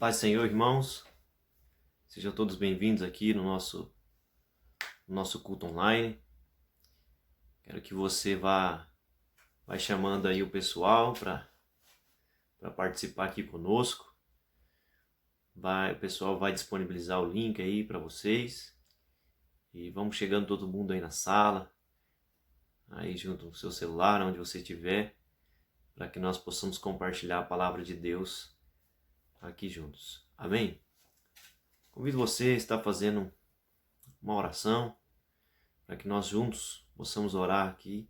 Paz, Senhor, irmãos. Sejam todos bem-vindos aqui no nosso culto online. Quero que você vá chamando aí o pessoal para participar aqui conosco. O pessoal vai disponibilizar o link aí para vocês. E vamos chegando todo mundo aí na sala, aí junto no seu celular, onde você estiver, para que nós possamos compartilhar a palavra de Deus aqui juntos. Amém? Convido você a estar fazendo uma oração para que nós juntos possamos orar aqui,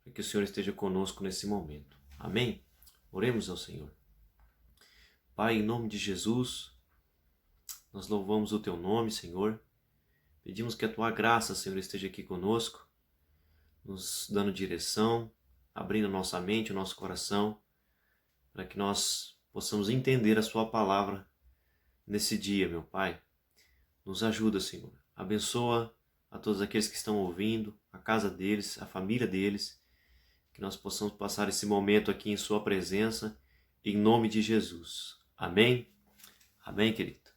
para que o Senhor esteja conosco nesse momento. Amém? Oremos ao Senhor. Pai, em nome de Jesus, nós louvamos o Teu nome, Senhor. Pedimos que a Tua graça, Senhor, esteja aqui conosco, nos dando direção, abrindo nossa mente, o nosso coração, para que nós possamos entender a Sua palavra nesse dia, meu Pai. Nos ajuda, Senhor. Abençoa a todos aqueles que estão ouvindo, a casa deles, a família deles, que nós possamos passar esse momento aqui em Sua presença, em nome de Jesus. Amém? Amém, querido?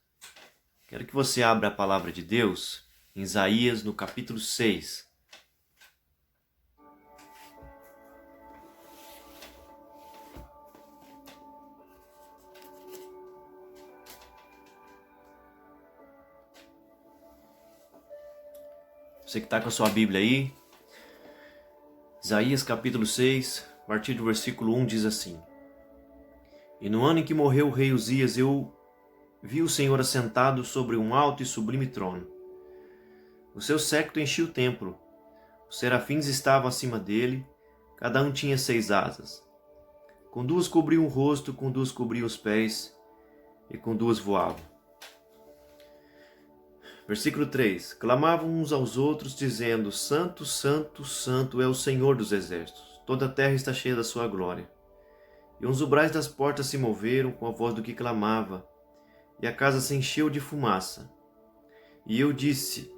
Quero que você abra a palavra de Deus em Isaías, no capítulo 6. Você que está com a sua Bíblia aí, Isaías capítulo 6, a partir do versículo 1 diz assim: E no ano em que morreu o rei Uzias, eu vi o Senhor assentado sobre um alto e sublime trono. O seu séquito enchia o templo. Os serafins estavam acima dele, cada um tinha 6 asas. Com 2 cobriam o rosto, com 2 cobriam os pés, e com 2 voavam. Versículo 3. Clamavam uns aos outros, dizendo: Santo, Santo, Santo é o Senhor dos exércitos. Toda a terra está cheia da sua glória. E os umbrais das portas se moveram com a voz do que clamava, e a casa se encheu de fumaça. E eu disse: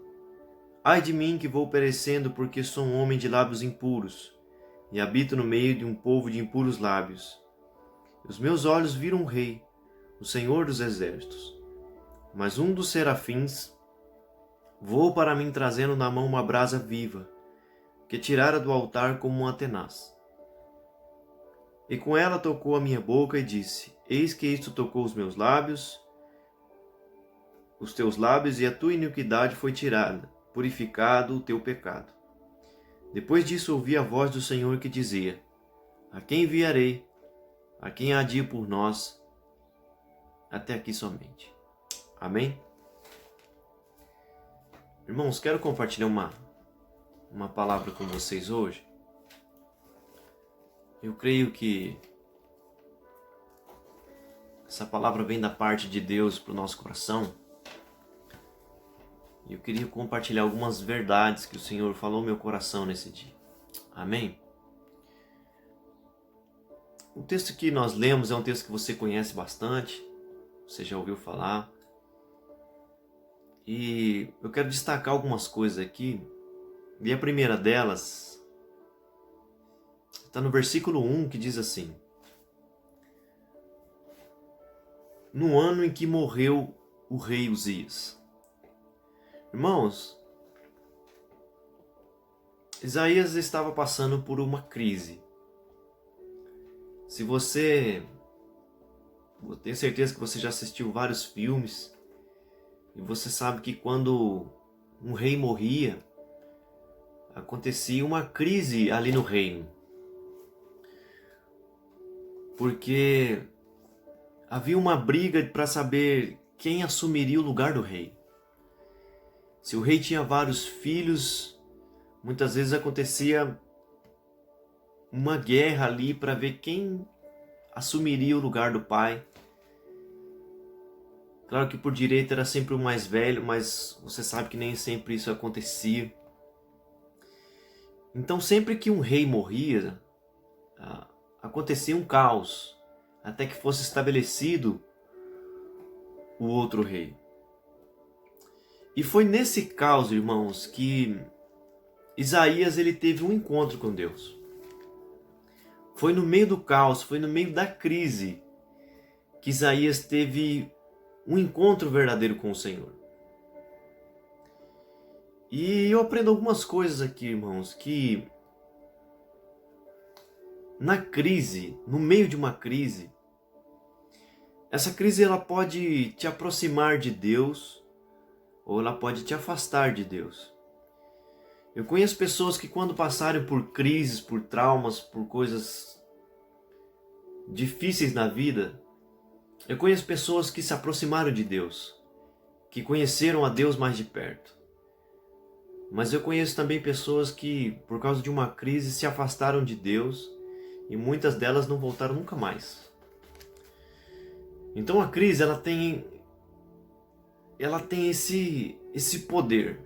Ai de mim que vou perecendo, porque sou um homem de lábios impuros, e habito no meio de um povo de impuros lábios. E os meus olhos viram o Rei, o Senhor dos exércitos. Mas um dos serafins voou para mim, trazendo na mão uma brasa viva, que tirara do altar como uma tenaz. E com ela tocou a minha boca e disse: Eis que isto tocou os meus lábios, os teus lábios, e a tua iniquidade foi tirada, purificado o teu pecado. Depois disso ouvi a voz do Senhor que dizia: A quem enviarei? A quem há de ir por nós? Até aqui somente. Amém? Irmãos, quero compartilhar uma palavra com vocês hoje. Eu creio que essa palavra vem da parte de Deus para o nosso coração. E eu queria compartilhar algumas verdades que o Senhor falou no meu coração nesse dia. Amém? O texto que nós lemos é um texto que você conhece bastante, você já ouviu falar. E eu quero destacar algumas coisas aqui. E a primeira delas está no versículo 1, que diz assim: No ano em que morreu o rei Uzias. Irmãos, Isaías estava passando por uma crise. Eu tenho certeza que você já assistiu vários filmes, e você sabe que quando um rei morria, acontecia uma crise ali no reino. Porque havia uma briga para saber quem assumiria o lugar do rei. Se o rei tinha vários filhos, muitas vezes acontecia uma guerra ali para ver quem assumiria o lugar do pai. Claro que por direito era sempre o mais velho, mas você sabe que nem sempre isso acontecia. Então sempre que um rei morria, acontecia um caos, até que fosse estabelecido o outro rei. E foi nesse caos, irmãos, que Isaías ele teve um encontro com Deus. Foi no meio do caos, foi no meio da crise que Isaías teve um encontro verdadeiro com o Senhor. E eu aprendo algumas coisas aqui, irmãos, que na crise, no meio de uma crise, essa crise ela pode te aproximar de Deus ou ela pode te afastar de Deus. Eu conheço pessoas que quando passaram por crises, por traumas, por coisas difíceis na vida, eu conheço pessoas que se aproximaram de Deus, que conheceram a Deus mais de perto. Mas eu conheço também pessoas que, por causa de uma crise, se afastaram de Deus e muitas delas não voltaram nunca mais. Então a crise ela tem esse poder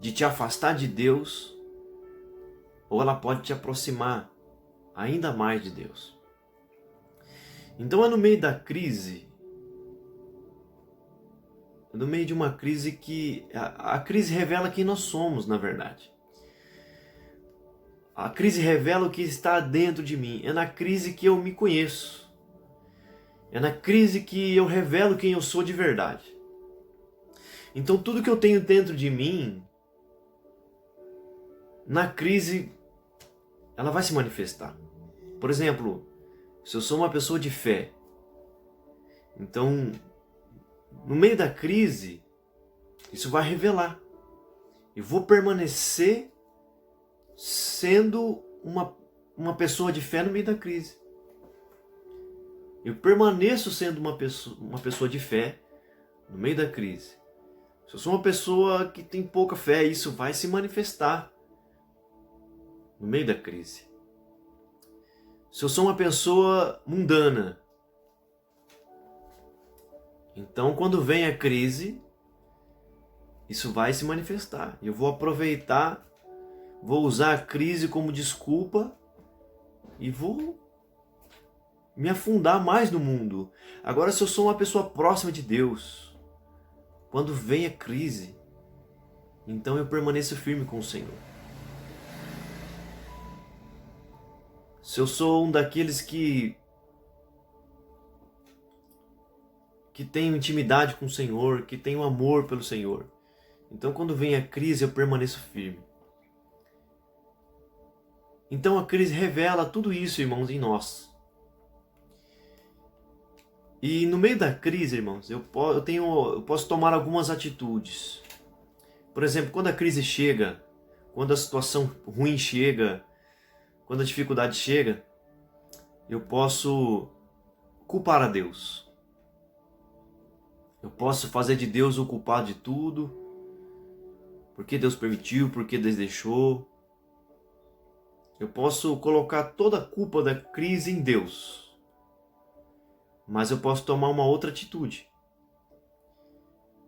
de te afastar de Deus ou ela pode te aproximar ainda mais de Deus. Então é no meio da crise, no meio de uma crise que a crise revela quem nós somos, na verdade. A crise revela o que está dentro de mim. É na crise que eu me conheço. É na crise que eu revelo quem eu sou de verdade. Então tudo que eu tenho dentro de mim, na crise, ela vai se manifestar. Por exemplo, se eu sou uma pessoa de fé, então no meio da crise, isso vai revelar. Eu vou permanecer sendo uma pessoa de fé no meio da crise. Eu permaneço sendo uma pessoa de fé no meio da crise. Se eu sou uma pessoa que tem pouca fé, isso vai se manifestar no meio da crise. Se eu sou uma pessoa mundana, então quando vem a crise, isso vai se manifestar. Eu vou aproveitar, vou usar a crise como desculpa e vou me afundar mais no mundo. Agora, se eu sou uma pessoa próxima de Deus, quando vem a crise, então eu permaneço firme com o Senhor. Se eu sou um daqueles que tenho intimidade com o Senhor, que tenho amor pelo Senhor, então quando vem a crise eu permaneço firme. Então a crise revela tudo isso, irmãos, em nós. E no meio da crise, irmãos, eu posso tomar algumas atitudes. Por exemplo, quando a crise chega, quando a situação ruim chega, quando a dificuldade chega, eu posso culpar a Deus. Eu posso fazer de Deus o culpado de tudo. Porque Deus permitiu, porque Deus deixou. Eu posso colocar toda a culpa da crise em Deus. Mas eu posso tomar uma outra atitude.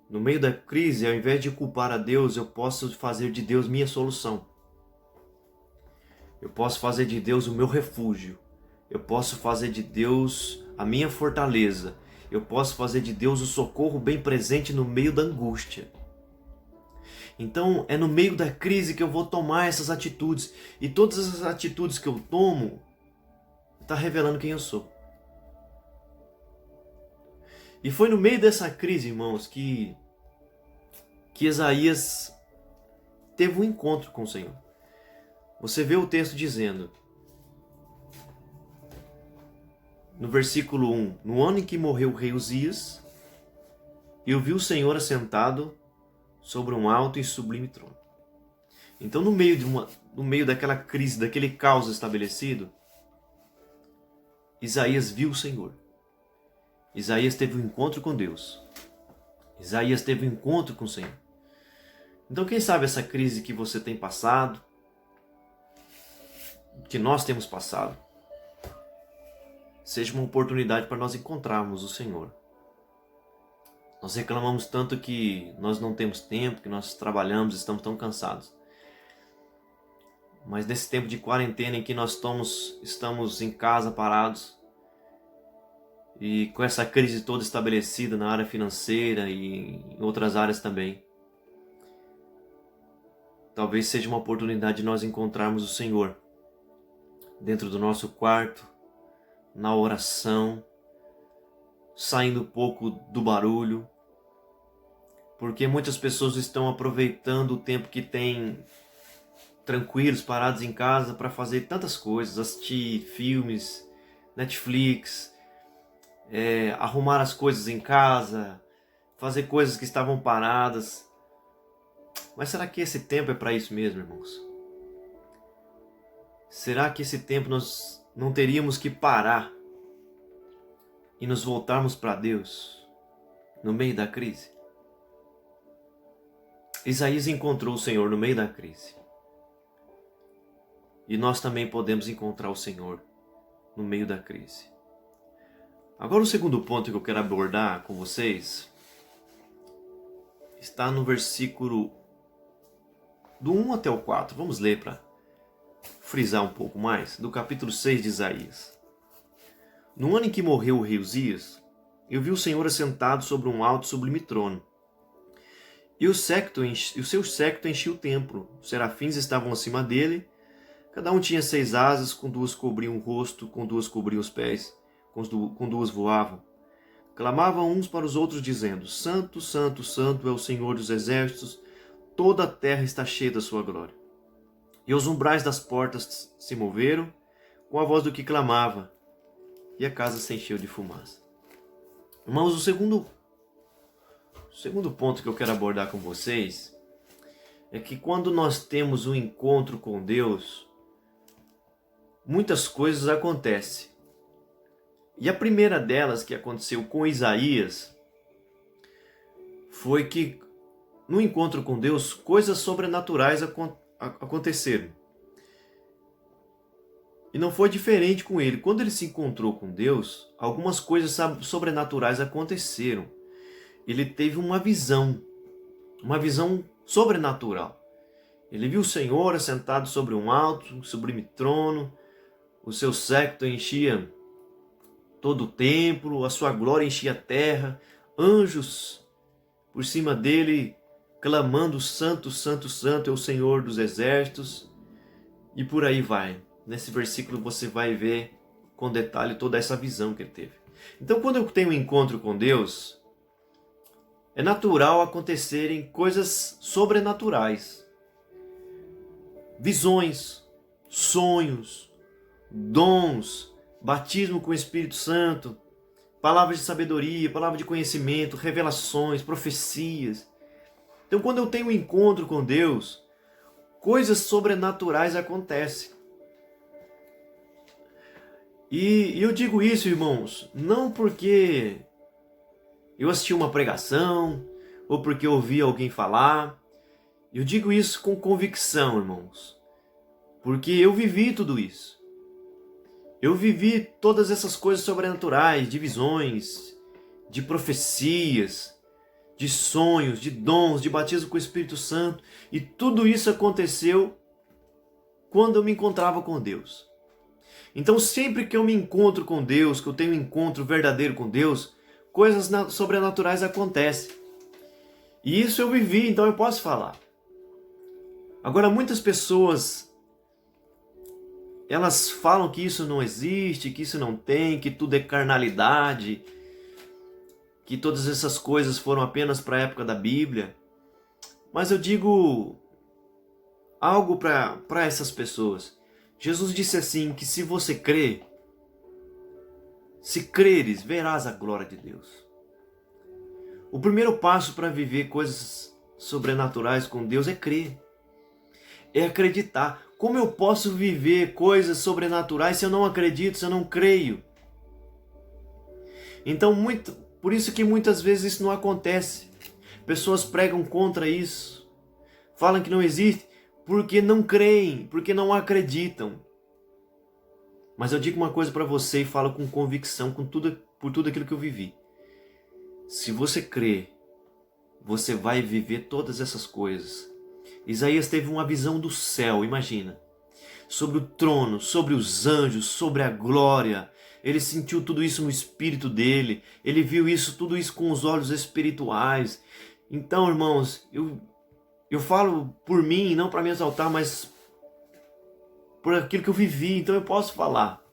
No meio da crise, ao invés de culpar a Deus, eu posso fazer de Deus minha solução. Eu posso fazer de Deus o meu refúgio. Eu posso fazer de Deus a minha fortaleza. Eu posso fazer de Deus o socorro bem presente no meio da angústia. Então é no meio da crise que eu vou tomar essas atitudes. E todas essas atitudes que eu tomo está revelando quem eu sou. E foi no meio dessa crise, irmãos, que Isaías teve um encontro com o Senhor. Você vê o texto dizendo, no versículo 1, no ano em que morreu o rei Uzias, eu vi o Senhor assentado sobre um alto e sublime trono. Então, no meio daquela crise, daquele caos estabelecido, Isaías viu o Senhor. Isaías teve um encontro com Deus. Isaías teve um encontro com o Senhor. Então, quem sabe essa crise que você tem passado, que nós temos passado, seja uma oportunidade para nós encontrarmos o Senhor. Nós reclamamos tanto que nós não temos tempo, que nós trabalhamos, estamos tão cansados. Mas nesse tempo de quarentena em que nós estamos em casa parados, e com essa crise toda estabelecida na área financeira e em outras áreas também, talvez seja uma oportunidade de nós encontrarmos o Senhor dentro do nosso quarto, na oração, saindo um pouco do barulho, porque muitas pessoas estão aproveitando o tempo que têm tranquilos, parados em casa para fazer tantas coisas, assistir filmes, Netflix, arrumar as coisas em casa, fazer coisas que estavam paradas. Mas será que esse tempo é para isso mesmo, irmãos? Será que esse tempo nós não teríamos que parar e nos voltarmos para Deus no meio da crise? Isaías encontrou o Senhor no meio da crise. E nós também podemos encontrar o Senhor no meio da crise. Agora o segundo ponto que eu quero abordar com vocês está no versículo do 1 até o 4. Vamos ler para frisar um pouco mais, do capítulo 6 de Isaías. No ano em que morreu o rei Uzias, eu vi o Senhor assentado sobre um alto e sublime trono. E o seu séquito enchia o templo. Os serafins estavam acima dele. Cada um tinha 6 asas, com 2 cobriam o rosto, com 2 cobriam os pés, com 2 voavam. Clamavam uns para os outros, dizendo: Santo, Santo, Santo é o Senhor dos exércitos, toda a terra está cheia da sua glória. E os umbrais das portas se moveram, com a voz do que clamava, e a casa se encheu de fumaça. Irmãos, o segundo ponto que eu quero abordar com vocês é que quando nós temos um encontro com Deus, muitas coisas acontecem. E a primeira delas que aconteceu com Isaías foi que no encontro com Deus, coisas sobrenaturais aconteceram. E não foi diferente com ele. Quando ele se encontrou com Deus, algumas coisas sobrenaturais aconteceram. Ele teve uma visão sobrenatural. Ele viu o Senhor assentado sobre um alto, um sublime trono, o seu séquito enchia todo o templo, a sua glória enchia a terra, anjos por cima dele clamando: Santo, Santo, Santo é o Senhor dos exércitos, e por aí vai. Nesse versículo você vai ver com detalhe toda essa visão que ele teve. Então, quando eu tenho um encontro com Deus, é natural acontecerem coisas sobrenaturais. Visões, sonhos, dons, batismo com o Espírito Santo, palavras de sabedoria, palavra de conhecimento, revelações, profecias. Então, quando eu tenho um encontro com Deus, coisas sobrenaturais acontecem. E eu digo isso, irmãos, não porque eu assisti uma pregação ou porque eu ouvi alguém falar. Eu digo isso com convicção, irmãos, porque eu vivi tudo isso. Eu vivi todas essas coisas sobrenaturais, de visões, de profecias, de sonhos, de dons, de batismo com o Espírito Santo. E tudo isso aconteceu quando eu me encontrava com Deus. Então, sempre que eu me encontro com Deus, que eu tenho um encontro verdadeiro com Deus, coisas sobrenaturais acontecem. E isso eu vivi, então eu posso falar. Agora, muitas pessoas, elas falam que isso não existe, que isso não tem, que tudo é carnalidade, que todas essas coisas foram apenas para a época da Bíblia. Mas eu digo algo para essas pessoas. Jesus disse assim, que se você crer, se creres, verás a glória de Deus. O primeiro passo para viver coisas sobrenaturais com Deus é crer. É acreditar. Como eu posso viver coisas sobrenaturais se eu não acredito, se eu não creio? Então, por isso que muitas vezes isso não acontece. Pessoas pregam contra isso. Falam que não existe porque não creem, porque não acreditam. Mas eu digo uma coisa para você e falo com convicção, por tudo aquilo que eu vivi. Se você crer, você vai viver todas essas coisas. Isaías teve uma visão do céu, imagina. Sobre o trono, sobre os anjos, sobre a glória. Ele sentiu tudo isso no espírito dele. Ele viu tudo isso com os olhos espirituais. Então, irmãos, eu falo por mim, não para me exaltar, mas por aquilo que eu vivi. Então eu posso falar.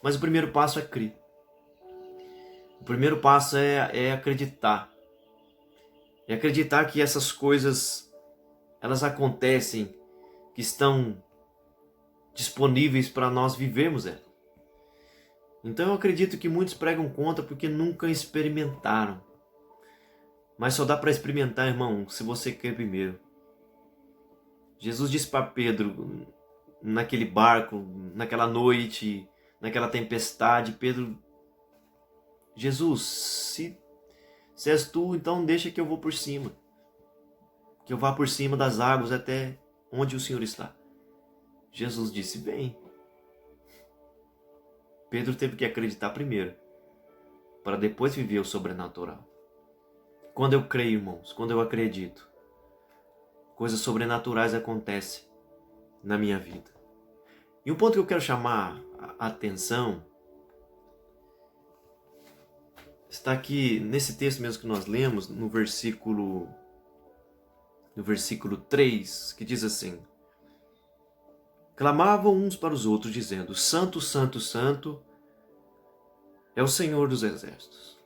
Mas o primeiro passo é crer. O primeiro passo é acreditar. É acreditar que essas coisas, elas acontecem, que estão disponíveis para nós vivermos ela. Então eu acredito que muitos pregam contra porque nunca experimentaram. Mas só dá para experimentar, irmão, se você quer primeiro. Jesus disse para Pedro, naquele barco, naquela noite, naquela tempestade, Pedro, Jesus, se és tu, então deixa que eu vou por cima. Que eu vá por cima das águas até onde o Senhor está. Jesus disse, vem. Pedro teve que acreditar primeiro, para depois viver o sobrenatural. Quando eu creio, irmãos, quando eu acredito, coisas sobrenaturais acontecem na minha vida. E um ponto que eu quero chamar a atenção está aqui nesse texto mesmo que nós lemos, no versículo 3, que diz assim: clamavam uns para os outros, dizendo, Santo, Santo, Santo é o Senhor dos Exércitos.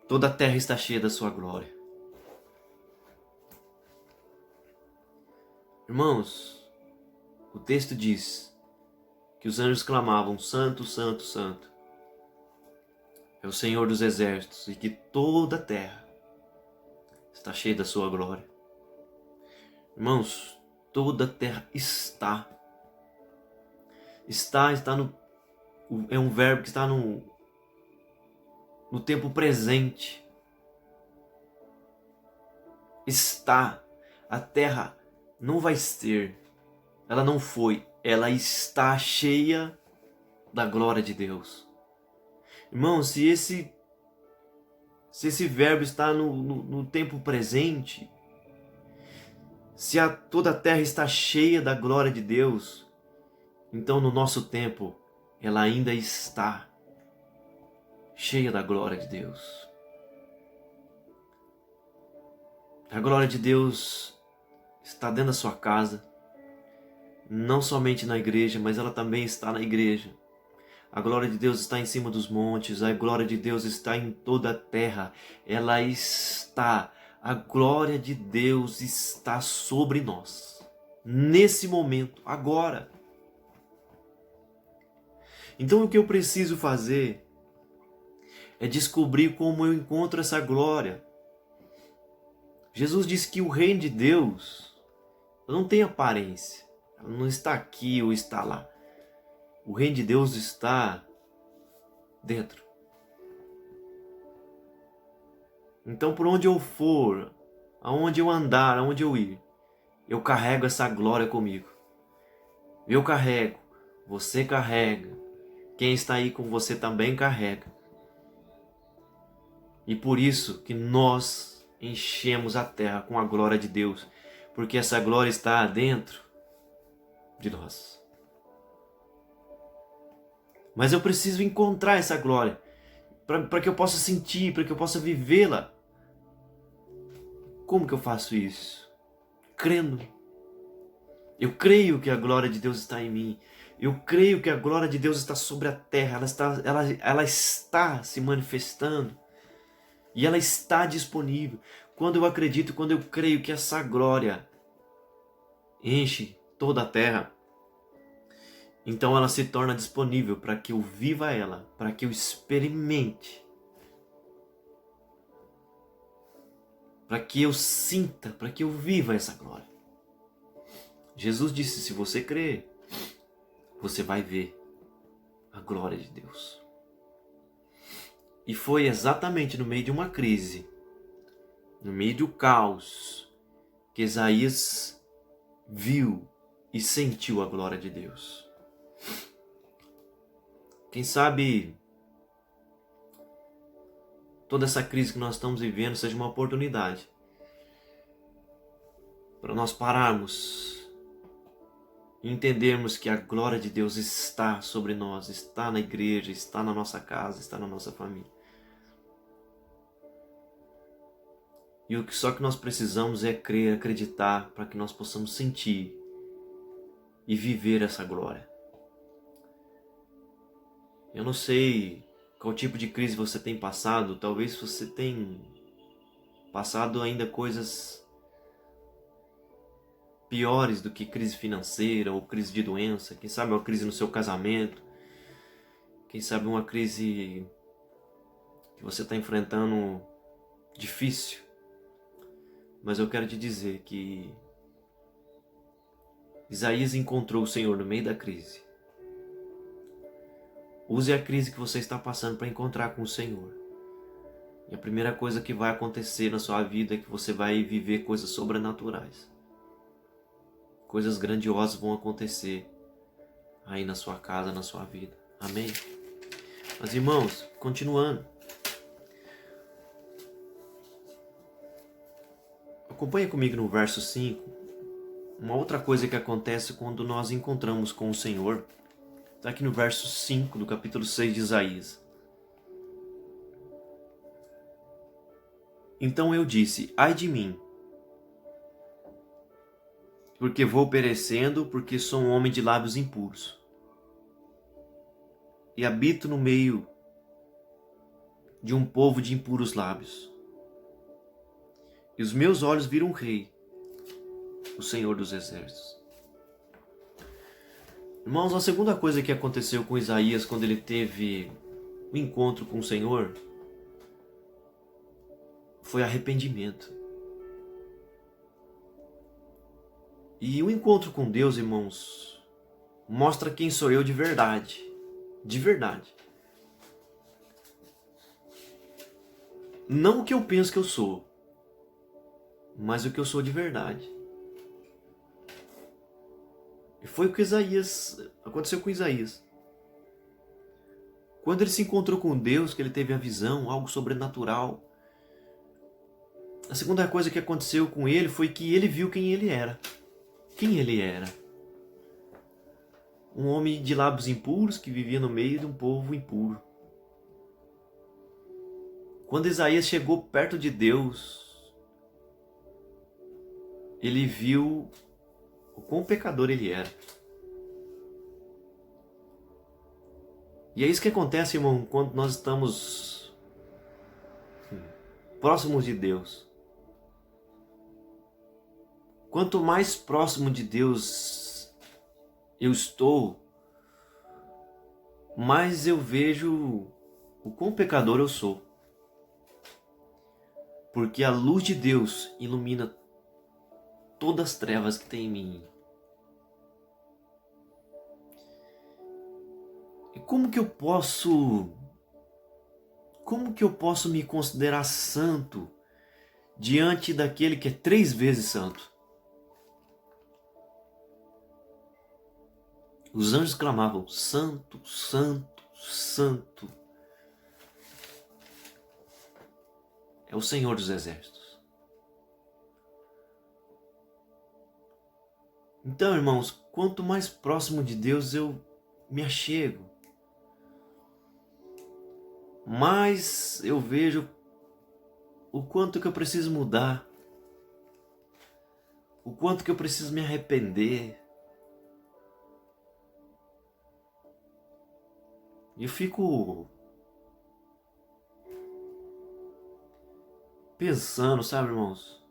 Toda a terra está cheia da sua glória. Irmãos, o texto diz que os anjos clamavam, Santo, Santo, Santo é o Senhor dos Exércitos, e que toda a terra está cheia da sua glória. Irmãos, toda a terra está no, é um verbo que está no tempo presente. Está. A terra não vai ser, ela não foi, ela está cheia da glória de Deus. Irmão, se esse verbo está no tempo presente, se toda a terra está cheia da glória de Deus, então no nosso tempo ela ainda está cheia da glória de Deus. A glória de Deus está dentro da sua casa, não somente na igreja, mas ela também está na igreja. A glória de Deus está em cima dos montes, a glória de Deus está em toda a terra, ela está, a glória de Deus está sobre nós, nesse momento, agora. Então o que eu preciso fazer é descobrir como eu encontro essa glória. Jesus disse que o reino de Deus não tem aparência, ela não está aqui ou está lá. O reino de Deus está dentro. Então por onde eu for, aonde eu andar, aonde eu ir, eu carrego essa glória comigo. Eu carrego, você carrega, quem está aí com você também carrega. E por isso que nós enchemos a terra com a glória de Deus, porque essa glória está dentro de nós. Mas eu preciso encontrar essa glória, para que eu possa sentir, para que eu possa vivê-la. Como que eu faço isso? Crendo. Eu creio que a glória de Deus está em mim. Eu creio que a glória de Deus está sobre a terra. Ela está se manifestando. E ela está disponível. Quando eu acredito, quando eu creio que essa glória enche toda a terra, então ela se torna disponível para que eu viva ela, para que eu experimente, para que eu sinta, para que eu viva essa glória. Jesus disse, se você crer, você vai ver a glória de Deus. E foi exatamente no meio de uma crise, no meio do caos, que Isaías viu e sentiu a glória de Deus. Quem sabe toda essa crise que nós estamos vivendo seja uma oportunidade para nós pararmos e entendermos que a glória de Deus está sobre nós, está na igreja, está na nossa casa, está na nossa família. E o que só que nós precisamos é crer, acreditar, para que nós possamos sentir e viver essa glória. Eu não sei qual tipo de crise você tem passado, talvez você tenha passado ainda coisas piores do que crise financeira ou crise de doença, quem sabe uma crise no seu casamento, quem sabe uma crise que você está enfrentando difícil. Mas eu quero te dizer que Isaías encontrou o Senhor no meio da crise. Use a crise que você está passando para encontrar com o Senhor. E a primeira coisa que vai acontecer na sua vida é que você vai viver coisas sobrenaturais. Coisas grandiosas vão acontecer aí na sua casa, na sua vida. Amém? Mas irmãos, continuando. Acompanhe comigo no verso 5. Uma outra coisa que acontece quando nós encontramos com o Senhor. Está aqui no verso 5 do capítulo 6 de Isaías. Então eu disse, ai de mim, porque vou perecendo, porque sou um homem de lábios impuros. E habito no meio de um povo de impuros lábios. E os meus olhos viram um rei, o Senhor dos exércitos. Irmãos, a segunda coisa que aconteceu com Isaías quando ele teve o encontro com o Senhor foi arrependimento. E o encontro com Deus, irmãos, mostra quem sou eu de verdade. De verdade. Não o que eu penso que eu sou, mas o que eu sou de verdade. E foi o que aconteceu com Isaías. Quando ele se encontrou com Deus, que ele teve a visão, algo sobrenatural. A segunda coisa que aconteceu com ele foi que ele viu quem ele era. Quem ele era? Um homem de lábios impuros que vivia no meio de um povo impuro. Quando Isaías chegou perto de Deus, ele viu o quão pecador ele era. E é isso que acontece, irmão, quando nós estamos próximos de Deus. Quanto mais próximo de Deus eu estou, mais eu vejo o quão pecador eu sou. Porque a luz de Deus ilumina todas as trevas que tem em mim. E como que eu posso me considerar santo diante daquele que é 3 vezes santo? Os anjos clamavam, santo, santo, santo. É o Senhor dos exércitos. Então, irmãos, quanto mais próximo de Deus eu me achego, mais eu vejo o quanto que eu preciso mudar, o quanto que eu preciso me arrepender. E eu fico pensando, sabe, irmãos?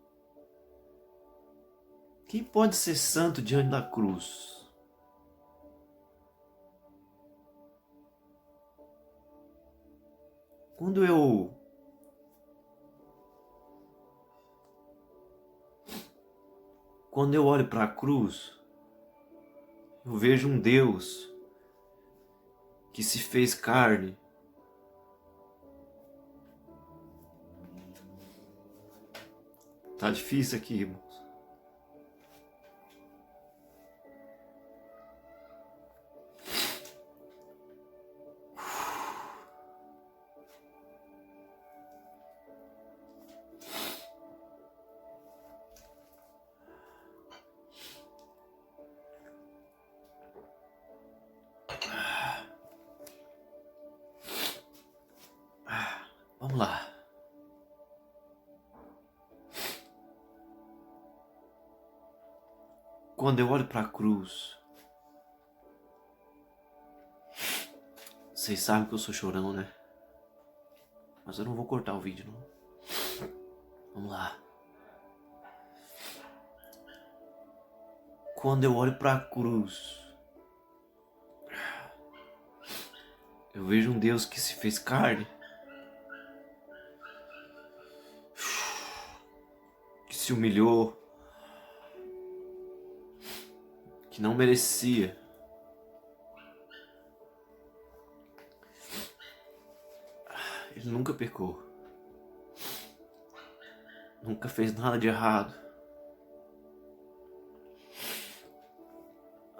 Quem pode ser santo diante da cruz? Quando eu olho para a cruz, eu vejo um Deus que se fez carne. Tá difícil aqui, irmãos. Vamos lá. Quando eu olho para a cruz, Vocês sabem que eu sou chorão, né? Mas eu não vou cortar o vídeo, não. Vamos lá. Quando eu olho para a cruz, eu vejo um Deus que se fez carne, que se humilhou, que não merecia. Ele nunca pecou, nunca fez nada de errado,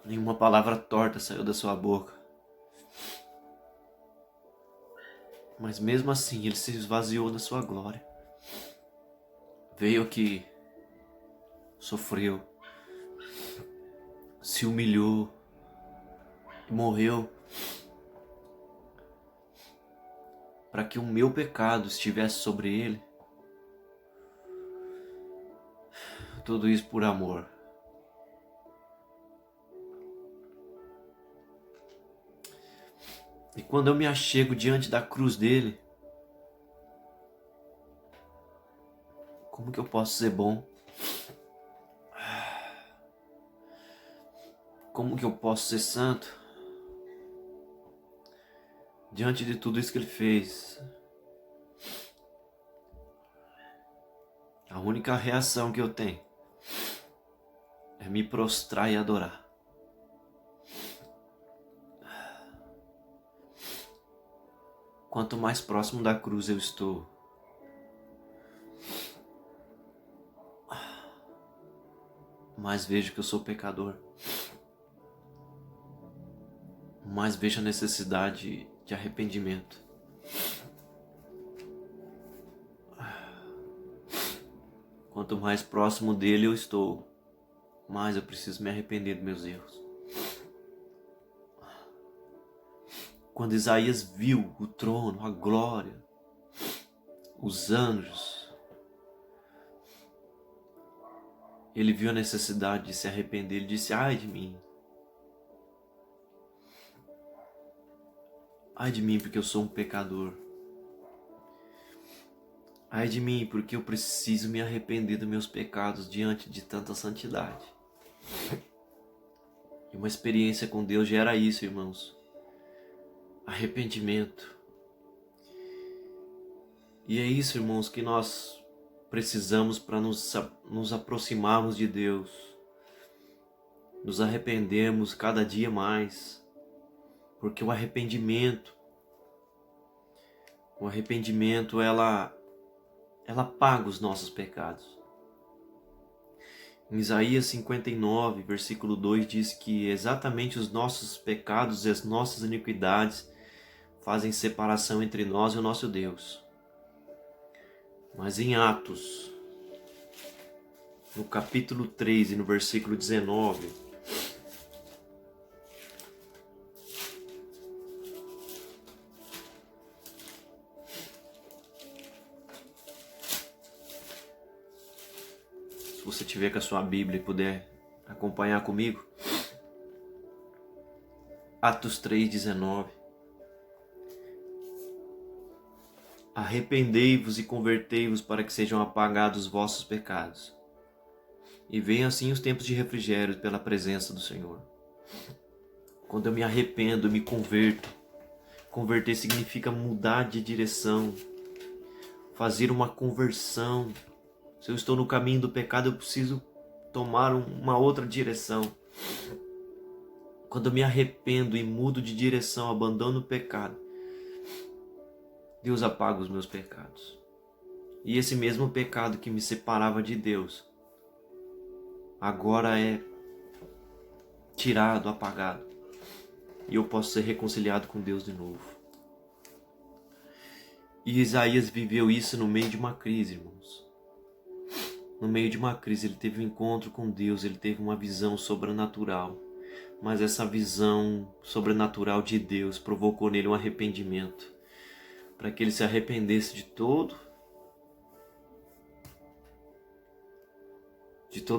nenhuma palavra torta saiu da sua boca. Mas mesmo assim ele se esvaziou da sua glória. Veio aqui, sofreu, se humilhou e morreu para que o meu pecado estivesse sobre ele. Tudo isso por amor. E quando eu me achego diante da cruz dele, como que eu posso ser bom? Como que eu posso ser santo? Diante de tudo isso que ele fez, a única reação que eu tenho é me prostrar e adorar. Quanto mais próximo da cruz eu estou, mais vejo que eu sou pecador, mais vejo a necessidade de arrependimento. Quanto mais próximo dele eu estou, mais eu preciso me arrepender dos meus erros. Quando Isaías viu o trono, a glória, os anjos, ele viu a necessidade de se arrepender. Ele disse: ai de mim. Ai de mim porque eu sou um pecador. Ai de mim porque eu preciso me arrepender dos meus pecados diante de tanta santidade. E uma experiência com Deus gera isso, irmãos. Arrependimento. E é isso, irmãos, que nós precisamos para nos aproximarmos de Deus. Nos arrependemos cada dia mais. Porque o arrependimento, ela paga os nossos pecados. Em Isaías 59, versículo 2 diz que exatamente os nossos pecados e as nossas iniquidades fazem separação entre nós e o nosso Deus. Mas em Atos, no capítulo 3 e no versículo 19, se você tiver com a sua Bíblia e puder acompanhar comigo, Atos 3:19. Arrependei-vos e convertei-vos para que sejam apagados os vossos pecados, e venham assim os tempos de refrigério pela presença do Senhor. Quando eu me arrependo, eu me converto. Converter significa mudar de direção, fazer uma conversão. Se eu estou no caminho do pecado, eu preciso tomar uma outra direção. Quando eu me arrependo e mudo de direção, abandono o pecado, Deus apaga os meus pecados. E esse mesmo pecado que me separava de Deus, agora é tirado, apagado. E eu posso ser reconciliado com Deus de novo. E Isaías viveu isso no meio de uma crise, irmãos. No meio de uma crise, ele teve um encontro com Deus, ele teve uma visão sobrenatural. Mas essa visão sobrenatural de Deus provocou nele um arrependimento, para que ele se arrependesse de todo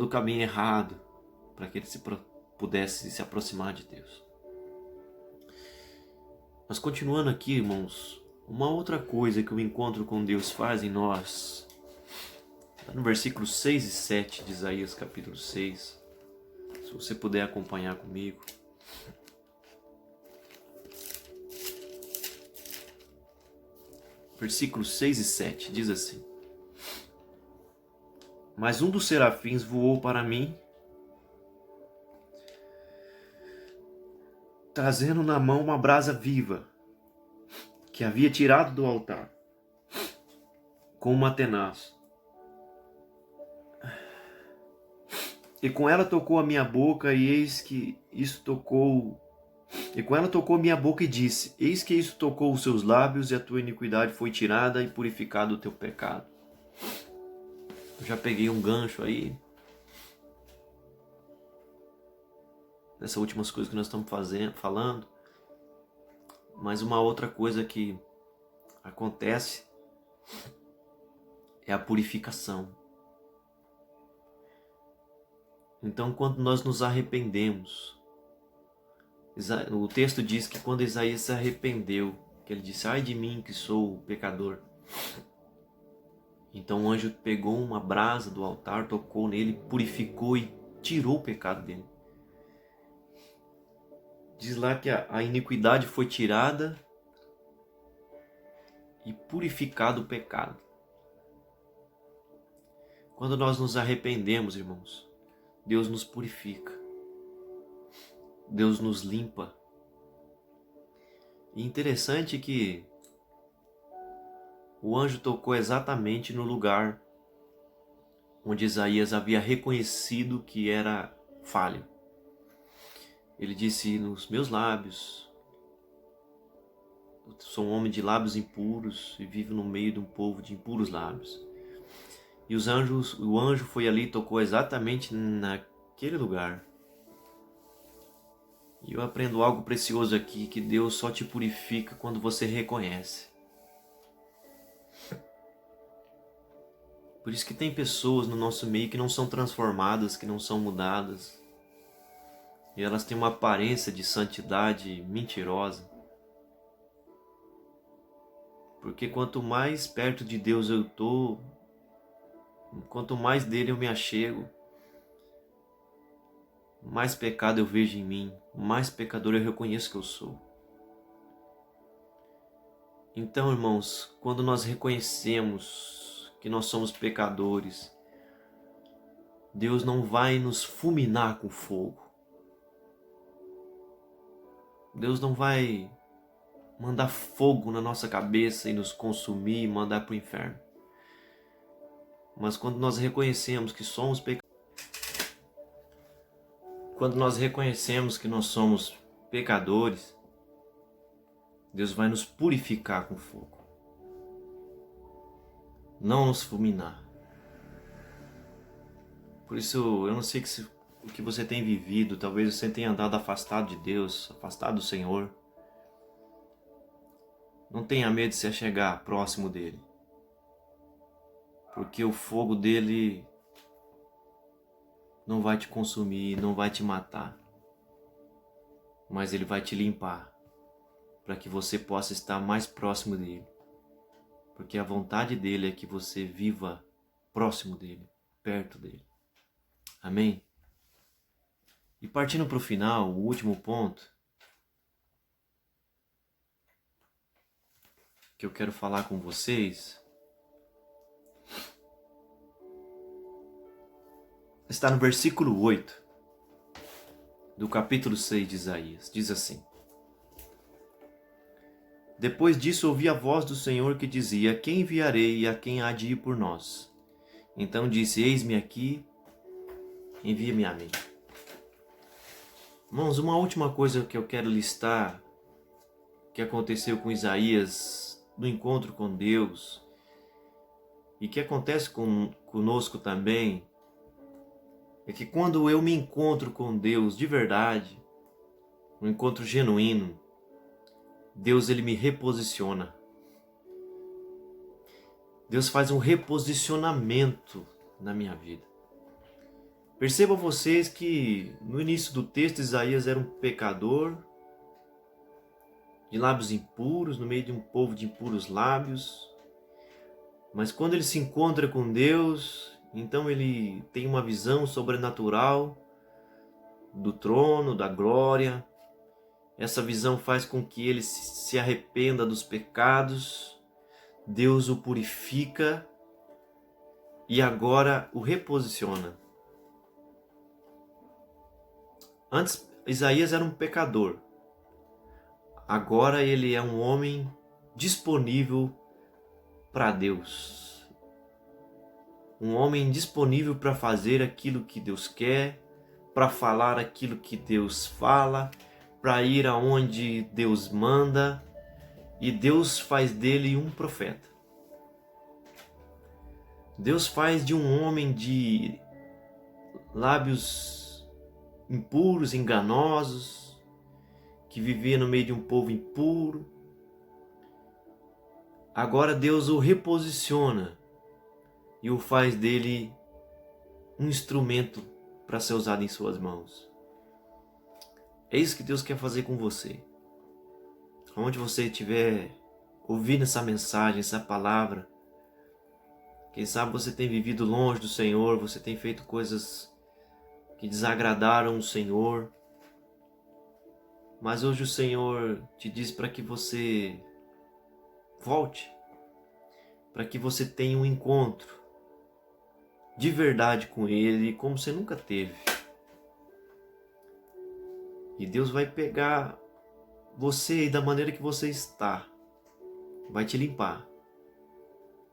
o caminho errado, para que ele pudesse se aproximar de Deus. Mas continuando aqui, irmãos, uma outra coisa que o encontro com Deus faz em nós, está no versículos 6 e 7 de Isaías capítulo 6, se você puder acompanhar comigo. Versículos 6 e 7 diz assim: Mas um dos serafins voou para mim, trazendo na mão uma brasa viva, que havia tirado do altar, com uma tenaz. E com ela tocou a minha boca, e eis que isso tocou... E com ela tocou a minha boca e disse: Eis que isso tocou os seus lábios, e a tua iniquidade foi tirada, e purificado o teu pecado. Eu já peguei um gancho aí dessas últimas coisas que nós estamos falando. Mas uma outra coisa que acontece é a purificação. Então, quando nós nos arrependemos, o texto diz que quando Isaías se arrependeu, que ele disse: Ai de mim que sou pecador. Então o anjo pegou uma brasa do altar, tocou nele, purificou e tirou o pecado dele. Diz lá que a iniquidade foi tirada e purificado o pecado. Quando nós nos arrependemos, irmãos, Deus nos purifica. Deus nos limpa. E interessante que o anjo tocou exatamente no lugar onde Isaías havia reconhecido que era falho. Ele disse: Nos meus lábios, eu sou um homem de lábios impuros e vivo no meio de um povo de impuros lábios. E o anjo foi ali e tocou exatamente naquele lugar. E eu aprendo algo precioso aqui, que Deus só te purifica quando você reconhece. Por isso que tem pessoas no nosso meio que não são transformadas, que não são mudadas. E elas têm uma aparência de santidade mentirosa. Porque quanto mais perto de Deus eu estou, quanto mais dele eu me achego, mais pecado eu vejo em mim, mais pecador eu reconheço que eu sou. Então, irmãos, quando nós reconhecemos que nós somos pecadores, Deus não vai nos fulminar com fogo. Deus não vai mandar fogo na nossa cabeça e nos consumir e mandar para o inferno. Mas quando nós reconhecemos que somos pecadores, quando nós reconhecemos que nós somos pecadores, Deus vai nos purificar com fogo. Não nos fulminar. Por isso, eu não sei o que você tem vivido. Talvez você tenha andado afastado de Deus, afastado do Senhor. Não tenha medo de se chegar próximo dele. Porque o fogo dele não vai te consumir, não vai te matar. Mas ele vai te limpar, para que você possa estar mais próximo dele. Porque a vontade dele é que você viva próximo dele, perto dele. Amém? E partindo para o final, o último ponto que eu quero falar com vocês está no versículo 8 do capítulo 6 de Isaías. Diz assim: Depois disso ouvi a voz do Senhor que dizia: Quem enviarei e a quem há de ir por nós? Então disse: Eis-me aqui, envia-me a mim. Irmãos, uma última coisa que eu quero listar que aconteceu com Isaías no encontro com Deus e que acontece conosco também é que quando eu me encontro com Deus de verdade, um encontro genuíno, Deus ele me reposiciona. Deus faz um reposicionamento na minha vida. Percebam vocês que no início do texto Isaías era um pecador de lábios impuros, no meio de um povo de impuros lábios. Mas quando ele se encontra com Deus, então ele tem uma visão sobrenatural do trono, da glória. Essa visão faz com que ele se arrependa dos pecados. Deus o purifica e agora o reposiciona. Antes, Isaías era um pecador. Agora ele é um homem disponível para Deus. Um homem disponível para fazer aquilo que Deus quer, para falar aquilo que Deus fala, para ir aonde Deus manda, e Deus faz dele um profeta. Deus faz de um homem de lábios impuros, enganosos, que vivia no meio de um povo impuro. Agora Deus o reposiciona e o faz dele um instrumento para ser usado em suas mãos. É isso que Deus quer fazer com você. Onde você estiver ouvindo essa mensagem, essa palavra, quem sabe você tem vivido longe do Senhor, você tem feito coisas que desagradaram o Senhor, mas hoje o Senhor te diz para que você volte, para que você tenha um encontro de verdade com Ele, como você nunca teve. E Deus vai pegar você da maneira que você está, vai te limpar,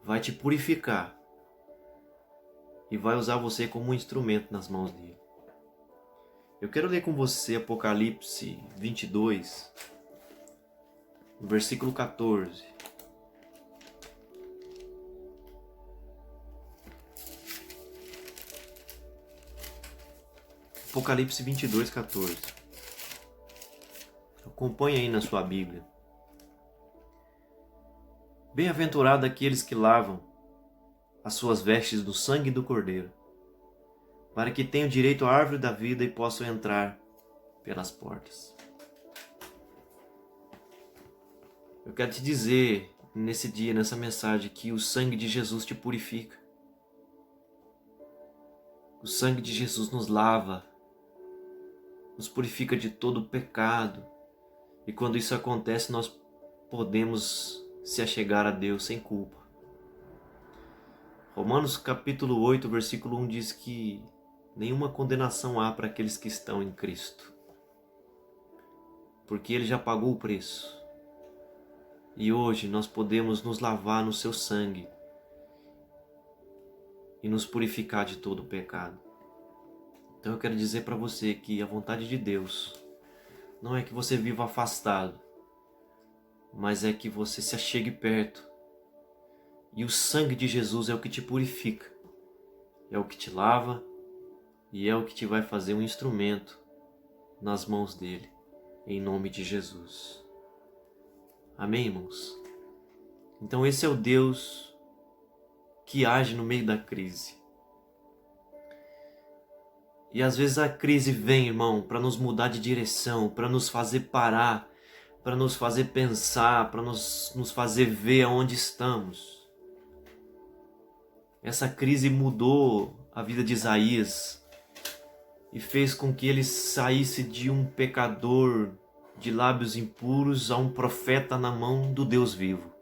vai te purificar e vai usar você como um instrumento nas mãos dele. Eu quero ler com você Apocalipse 22, versículo 14. Apocalipse 22, 14. Acompanhe aí na sua Bíblia. Bem-aventurado aqueles que lavam as suas vestes do sangue do Cordeiro, para que tenham direito à árvore da vida e possam entrar pelas portas. Eu quero te dizer nesse dia, nessa mensagem, que o sangue de Jesus te purifica. O sangue de Jesus nos lava, nos purifica de todo o pecado. E quando isso acontece, nós podemos se achegar a Deus sem culpa. Romanos capítulo 8, versículo 1 diz que nenhuma condenação há para aqueles que estão em Cristo, porque Ele já pagou o preço. E hoje nós podemos nos lavar no seu sangue e nos purificar de todo o pecado. Então eu quero dizer para você que a vontade de Deus não é que você viva afastado, mas é que você se achegue perto. E o sangue de Jesus é o que te purifica, é o que te lava e é o que te vai fazer um instrumento nas mãos dele, em nome de Jesus. Amém, irmãos? Então esse é o Deus que age no meio da crise. E às vezes a crise vem, irmão, para nos mudar de direção, para nos fazer parar, para nos fazer pensar, para nos fazer ver aonde estamos. Essa crise mudou a vida de Isaías e fez com que ele saísse de um pecador de lábios impuros a um profeta na mão do Deus vivo.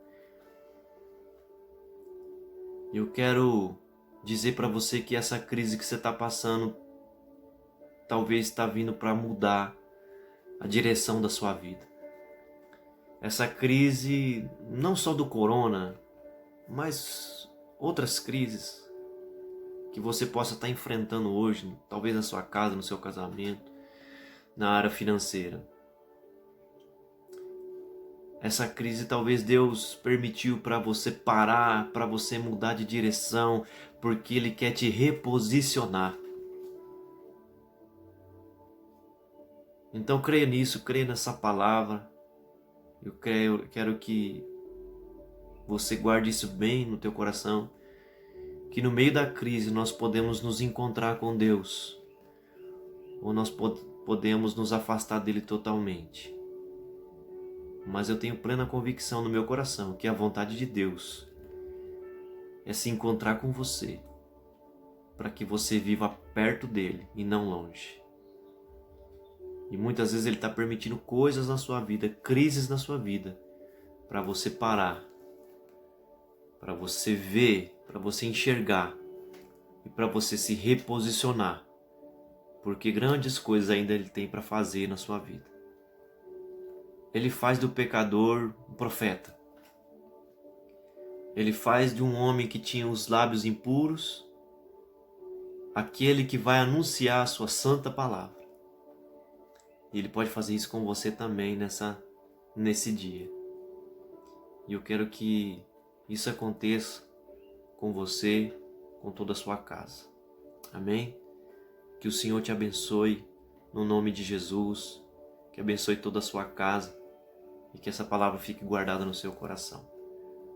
Eu quero dizer para você que essa crise que você está passando talvez está vindo para mudar a direção da sua vida. Essa crise não só do corona, mas outras crises que você possa estar enfrentando hoje, talvez na sua casa, no seu casamento, na área financeira. Essa crise talvez Deus permitiu para você parar, para você mudar de direção, porque Ele quer te reposicionar. Então creia nisso, creia nessa palavra. Eu quero que você guarde isso bem no teu coração, que no meio da crise nós podemos nos encontrar com Deus, ou nós podemos nos afastar dele totalmente. mas eu tenho plena convicção no meu coração que a vontade de Deus é se encontrar com você, para que você viva perto dele e não longe. E muitas vezes ele está permitindo coisas na sua vida, crises na sua vida, para você parar, para você ver, para você enxergar e para você se reposicionar, porque grandes coisas ainda ele tem para fazer na sua vida. Ele faz do pecador um profeta. Ele faz de um homem que tinha os lábios impuros aquele que vai anunciar a sua santa palavra. E ele pode fazer isso com você também nesse dia. E eu quero que isso aconteça com você, com toda a sua casa. Amém? Que o Senhor te abençoe no nome de Jesus, que abençoe toda a sua casa e que essa palavra fique guardada no seu coração.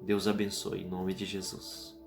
Deus abençoe em nome de Jesus.